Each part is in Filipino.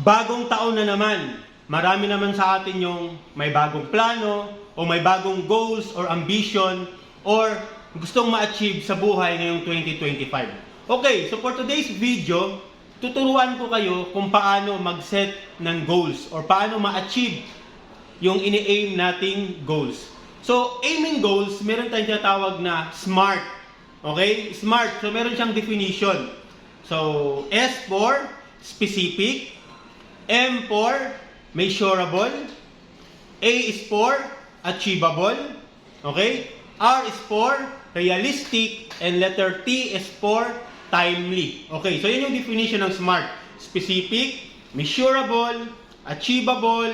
Bagong taon na naman. Marami naman sa atin yung may bagong plano o may bagong goals or ambition or gustong ma-achieve sa buhay ngayong 2025. Okay, so for today's video, tuturuan ko kayo kung paano mag-set ng goals or paano ma-achieve yung ini-aim nating goals. So, aiming goals, meron tayong tinatawag na SMART. Okay? SMART. So, meron siyang definition. So, S for specific, M for measurable, A is for achievable, okay? R is for realistic, and letter T is for timely. Okay, so yun yung definition ng SMART. Specific, measurable, achievable,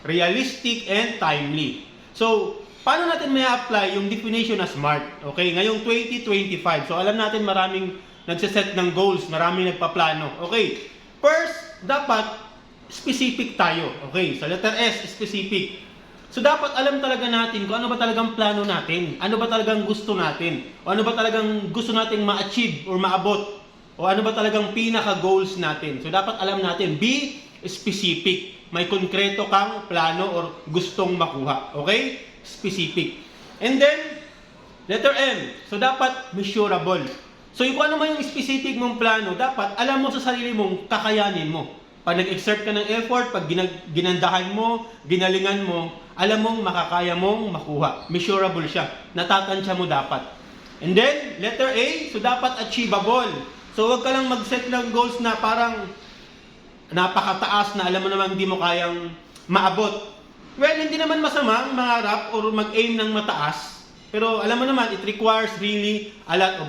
realistic, and timely. So, paano natin may apply yung definition na SMART? Okay, ngayong 2025. So, alam natin maraming nagsiset ng goals, maraming nagpaplano. Okay, first, dapat specific tayo. Okay, so letter S, specific. So, dapat alam talaga natin kung ano ba talagang plano natin, ano ba talagang gusto natin, o ano ba talagang gusto nating ma-achieve or maabot, o ano ba talagang pinaka-goals natin. So, dapat alam natin, be specific. May konkreto kang plano or gustong makuha. Okay? Specific. And then, letter M. So, dapat measurable. So, kung ano man yung specific mong plano, dapat alam mo sa sarili mong kakayanin mo. Pag nag-exert ka ng effort, pag ginandahan mo, ginalingan mo, alam mong makakaya mong makuha. Measurable siya. Natatansya mo dapat. And then, letter A. So, dapat achievable. So, huwag ka lang mag-set ng goals na parang napakataas na alam mo naman hindi mo kayang maabot. Well, hindi naman masama mangarap or mag-aim ng mataas. Pero alam mo naman, it requires really a lot of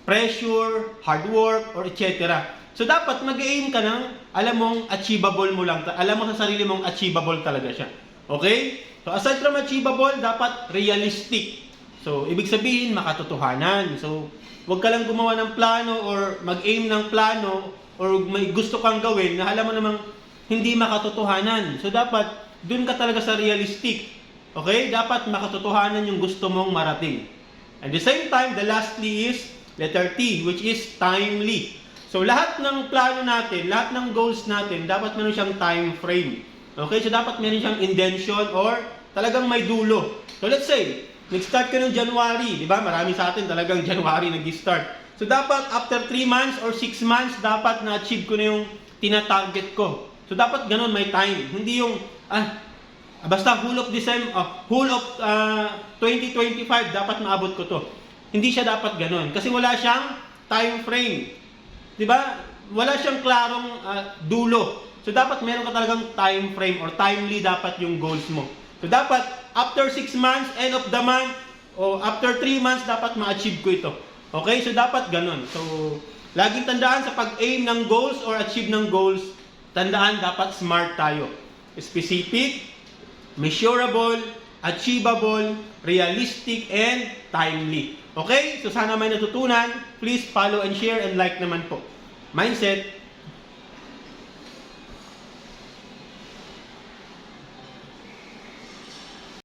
pressure, hard work, or etc. So, dapat mag-aim ka ng, alam mong achievable mo lang. Alam mo sa sarili mong achievable talaga siya. Okay? So, aside from achievable, dapat realistic. So, ibig sabihin, makatotohanan. So, huwag ka lang gumawa ng plano or mag-aim ng plano or may gusto kang gawin na alam mo namang hindi makatotohanan. So, dapat, dun ka talaga sa realistic. Okay? Dapat makatotohanan yung gusto mong marating. At the same time, the lastly is letter T, which is timely. So, lahat ng plano natin, lahat ng goals natin, dapat meron siyang time frame. Okay? So, dapat meron siyang intention or talagang may dulo. So, let's say, nag-start ka ng January, di ba? Marami sa atin talagang January nag-start. So, dapat after 3 months or 6 months, dapat na-achieve ko na yung tina-target ko. So, dapat ganun, may time. Hindi yung, basta whole of December, whole of 2025, dapat maabot ko to. Hindi siya dapat ganun. Kasi wala siyang time frame. Diba? Wala siyang klarong dulo. So, dapat meron ka talagang time frame or timely dapat yung goals mo. So, dapat after 6 months, end of the month, o after 3 months, dapat ma-achieve ko ito. Okay? So, dapat ganun. So, laging tandaan sa pag-aim ng goals or achieve ng goals, tandaan dapat smart tayo. Specific, measurable, achievable, realistic, and timely. Okay? So, sana may natutunan. Please follow and share and like naman po. Mindset